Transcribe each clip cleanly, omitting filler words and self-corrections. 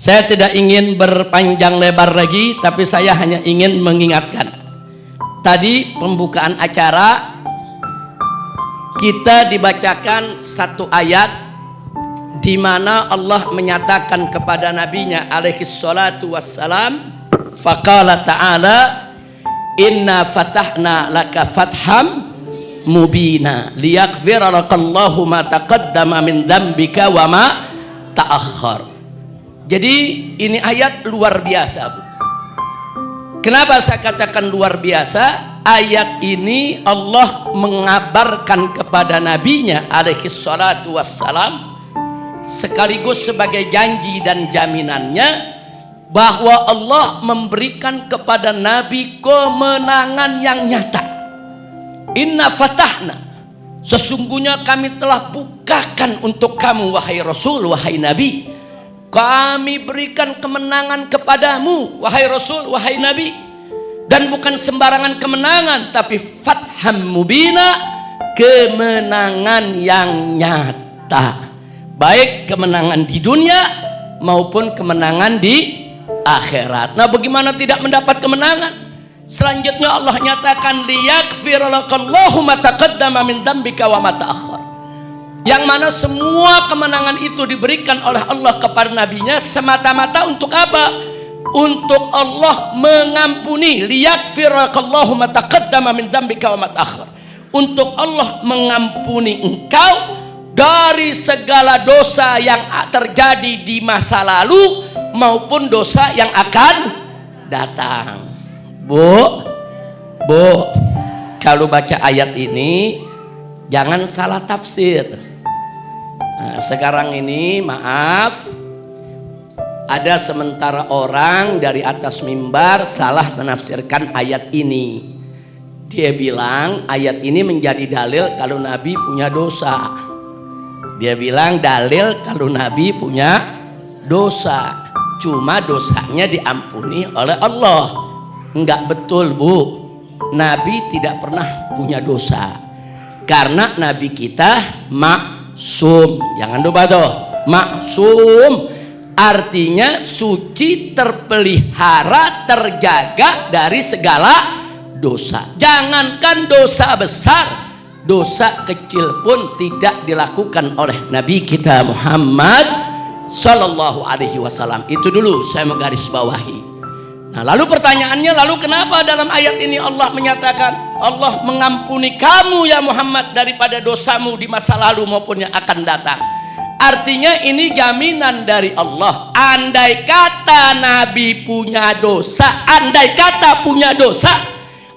Saya tidak ingin berpanjang lebar lagi, tapi saya hanya ingin mengingatkan. Tadi pembukaan acara kita dibacakan satu ayat di mana Allah menyatakan kepada nabinya alaihi salatu wassalam, faqala ta'ala inna fatahna laka fatham mubina liyaghfira lakallahu ma taqaddama min dzambika wa ma ta'akhkhar. Jadi ini ayat luar biasa, Bu. Kenapa saya katakan luar biasa? Ayat ini Allah mengabarkan kepada nabinya alaihi salatu wassalam sekaligus sebagai janji dan jaminannya bahwa Allah memberikan kepada nabi kemenangan yang nyata. Inna fatahna, sesungguhnya kami telah bukakan untuk kamu wahai Rasul, wahai Nabi. Kami berikan kemenangan kepadamu wahai Rasul, wahai Nabi. Dan bukan sembarangan kemenangan, tapi fatham mubina, kemenangan yang nyata. Baik kemenangan di dunia maupun kemenangan di akhirat. Nah, bagaimana tidak mendapat kemenangan? Selanjutnya Allah nyatakan liyaghfira lakallahu ma taqaddama min dzambika wa ma ta'akhkhar. Yang mana semua kemenangan itu diberikan oleh Allah kepada nabinya semata-mata untuk apa? Untuk Allah mengampuni. Liyaghfira lakallahu ma taqaddama min dzambika wa ma ta'akhkhar. Untuk Allah mengampuni engkau dari segala dosa yang terjadi di masa lalu maupun dosa yang akan datang. Bu, kalau baca ayat ini jangan salah tafsir. Nah, sekarang ini maaf, ada sementara orang dari atas mimbar salah menafsirkan ayat ini. Dia bilang ayat ini menjadi dalil kalau Nabi punya dosa. Dia bilang dalil kalau Nabi punya dosa, cuma dosanya diampuni oleh Allah. Enggak betul, Bu. Nabi tidak pernah punya dosa, karena Nabi kita maksum. Jangan lupa tuh, maksum artinya suci, terpelihara, terjaga dari segala dosa. Jangankan dosa besar, dosa kecil pun tidak dilakukan oleh Nabi kita Muhammad Sallallahu Alaihi Wasallam. Itu dulu saya menggarisbawahi. Nah, lalu pertanyaannya, lalu kenapa dalam ayat ini Allah menyatakan Allah mengampuni kamu ya Muhammad daripada dosamu di masa lalu maupun yang akan datang? Artinya ini jaminan dari Allah. Andai kata Nabi punya dosa, andai kata punya dosa,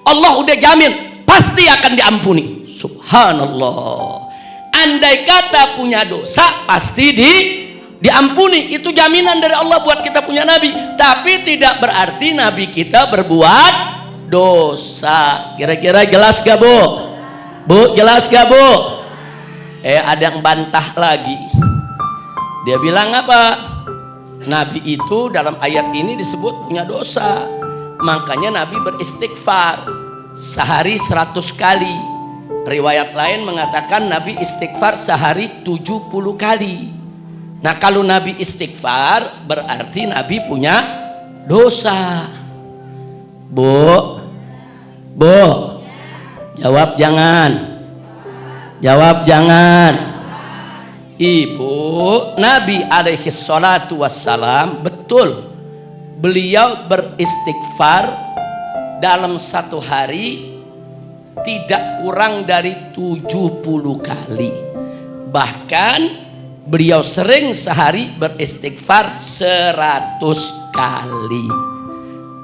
Allah udah jamin pasti akan diampuni. Subhanallah. Andai kata punya dosa pasti diampuni. Itu jaminan dari Allah buat kita punya nabi. Tapi tidak berarti nabi kita berbuat dosa. Kira-kira jelas gak, Bu? Bu, jelas gak, Bu? Ada yang bantah lagi. Dia bilang apa? Nabi itu dalam ayat ini disebut punya dosa. Makanya Nabi beristighfar sehari 100 kali. Riwayat lain mengatakan Nabi istighfar sehari 70 kali. Nah, kalau Nabi istighfar berarti Nabi punya dosa. Bu, jawab jangan. Jawab jangan. Ibu, Nabi alaihi salatu wassalam, betul, beliau beristighfar dalam satu hari tidak kurang dari 70 kali. Bahkan beliau sering sehari beristighfar 100 kali.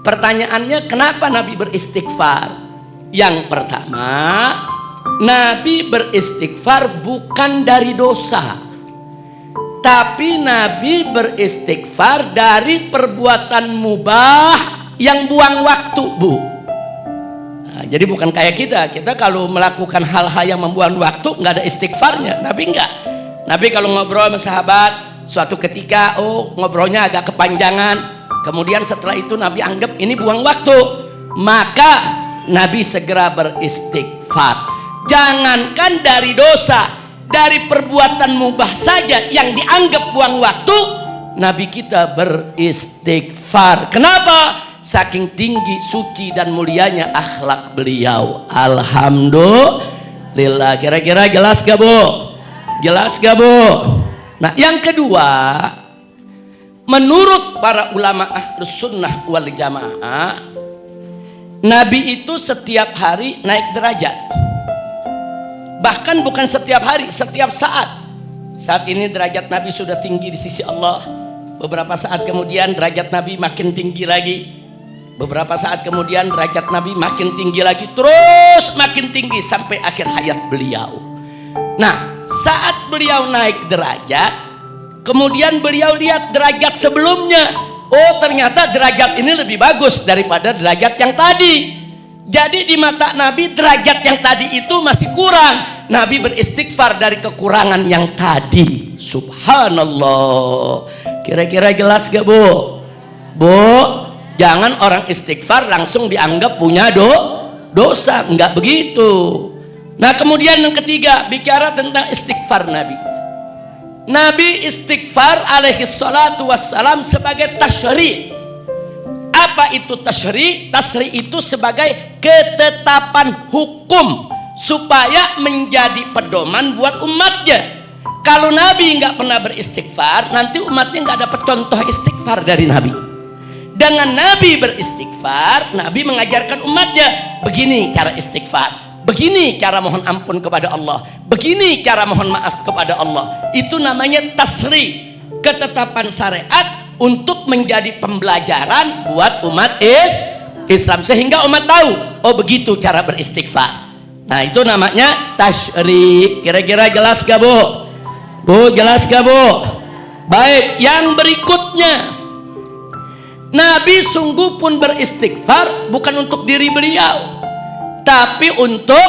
Pertanyaannya, kenapa Nabi beristighfar? Yang pertama, Nabi beristighfar bukan dari dosa, tapi Nabi beristighfar dari perbuatan mubah yang buang waktu, Bu. Nah, jadi bukan kayak kita kalau melakukan hal-hal yang membuang waktu nggak ada istighfarnya. Nabi enggak. Nabi kalau ngobrol sama sahabat suatu ketika, ngobrolnya agak kepanjangan, kemudian setelah itu Nabi anggap ini buang waktu, maka Nabi segera beristighfar. Jangankan dari dosa, dari perbuatan mubah saja yang dianggap buang waktu, Nabi kita beristighfar. Kenapa? Saking tinggi, suci dan mulianya akhlak beliau. Alhamdulillah. Kira-kira jelas gak Bu? Jelas gak Bu? Nah, yang kedua, menurut para ulama Ahlus Sunnah wal Jamaah, Nabi itu setiap hari naik derajat. Bahkan bukan setiap hari, setiap saat. Saat ini derajat Nabi sudah tinggi di sisi Allah. Beberapa saat kemudian derajat Nabi makin tinggi lagi. Beberapa saat kemudian derajat Nabi makin tinggi lagi, terus makin tinggi sampai akhir hayat beliau. Nah, saat beliau naik derajat, kemudian beliau lihat derajat sebelumnya. Oh, ternyata derajat ini lebih bagus daripada derajat yang tadi. Jadi di mata Nabi derajat yang tadi itu masih kurang. Nabi beristighfar dari kekurangan yang tadi. Subhanallah. Kira-kira jelas gak Bu? Bu, jangan orang istighfar langsung dianggap punya dosa. Enggak begitu. Nah, kemudian yang ketiga, bicara tentang istighfar Nabi. Nabi istighfar alaihi salatu wassalam sebagai tasyri'. Apa itu tasyri'? Tasyri' itu sebagai ketetapan hukum supaya menjadi pedoman buat umatnya. Kalau Nabi nggak pernah beristighfar, nanti umatnya nggak dapat contoh istighfar dari Nabi. Dengan Nabi beristighfar, Nabi mengajarkan umatnya begini cara istighfar, begini cara mohon ampun kepada Allah, begini cara mohon maaf kepada Allah. Itu namanya tasyri', ketetapan syariat untuk menjadi pembelajaran buat umat Islam, sehingga umat tahu, oh begitu cara beristighfar. Nah, itu namanya tasyri'. Kira-kira jelas gak Bu? Bu, jelas gak Bu? Baik, yang berikutnya, Nabi sungguh pun beristighfar bukan untuk diri beliau, tapi untuk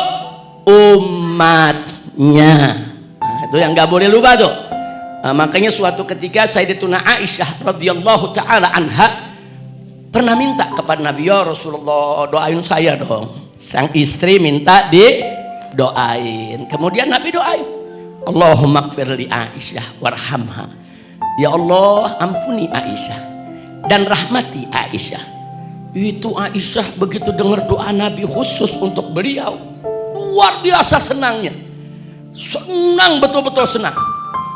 umatnya. Nah, itu yang gak boleh lupa tuh. Nah, makanya suatu ketika Sayyidatuna Aisyah radhiyallahu taala anha pernah minta kepada Nabi, ya Rasulullah, doain saya dong. Sang istri minta didoain. Kemudian Nabi doain, Allahumma gfir li Aisyah warhamha. Ya Allah, ampuni Aisyah dan rahmati Aisyah. Itu Aisyah begitu dengar doa Nabi khusus untuk beliau, luar biasa senangnya. Senang, betul-betul senang.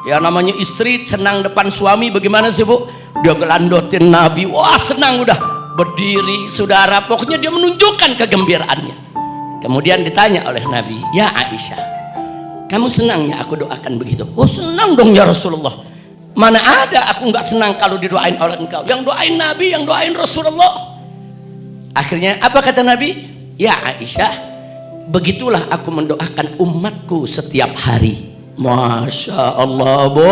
Ya, namanya istri senang depan suami bagaimana sih Bu? Dia gelandotin Nabi, wah senang udah berdiri saudara, pokoknya dia menunjukkan kegembiraannya. Kemudian ditanya oleh Nabi, ya Aisyah, kamu senang ya aku doakan begitu? Oh senang dong ya Rasulullah. Mana ada aku nggak senang kalau didoain oleh engkau. Yang doain Nabi, yang doain Rasulullah. Akhirnya apa kata Nabi? Ya Aisyah, begitulah aku mendoakan umatku setiap hari. Masya Allah Bu.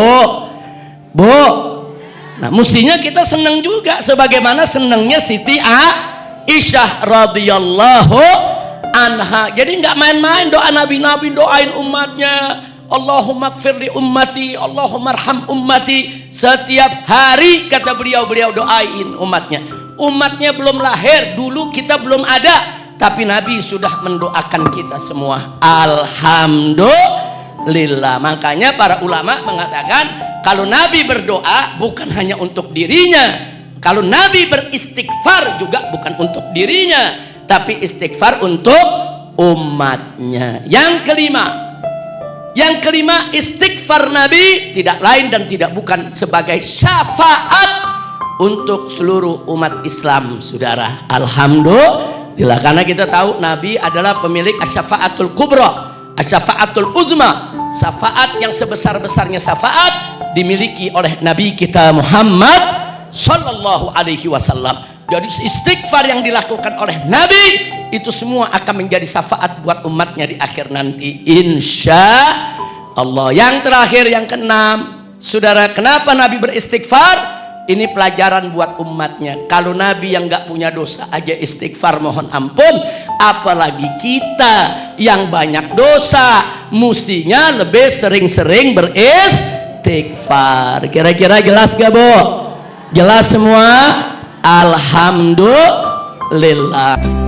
Nah, mestinya kita senang juga sebagaimana senangnya Siti Aisyah radhiyallahu anha. Jadi nggak main-main doa Nabi doain umatnya. Allahumma gfir li ummati, Allahumma arham ummati. Setiap hari kata beliau doain umatnya. Umatnya belum lahir, dulu kita belum ada, tapi Nabi sudah mendoakan kita semua. Alhamdulillah. Makanya para ulama mengatakan kalau Nabi berdoa bukan hanya untuk dirinya, kalau Nabi beristighfar juga bukan untuk dirinya, tapi istighfar untuk umatnya. Yang kelima, istighfar Nabi tidak lain dan tidak bukan sebagai syafaat untuk seluruh umat Islam, saudara. Alhamdulillah, karena kita tahu Nabi adalah pemilik asyafaatul kubra, asyafaatul uzma. Syafaat yang sebesar-besarnya syafaat dimiliki oleh Nabi kita Muhammad sallallahu alaihi wasallam. Jadi istighfar yang dilakukan oleh Nabi itu semua akan menjadi syafaat buat umatnya di akhir nanti, insya Allah. Yang terakhir, yang keenam, saudara, kenapa Nabi beristighfar? Ini pelajaran buat umatnya. Kalau Nabi yang nggak punya dosa aja istighfar mohon ampun, apalagi kita yang banyak dosa, mestinya lebih sering-sering beristighfar. Kira-kira jelas gak Bu? Jelas semua? Alhamdulillah.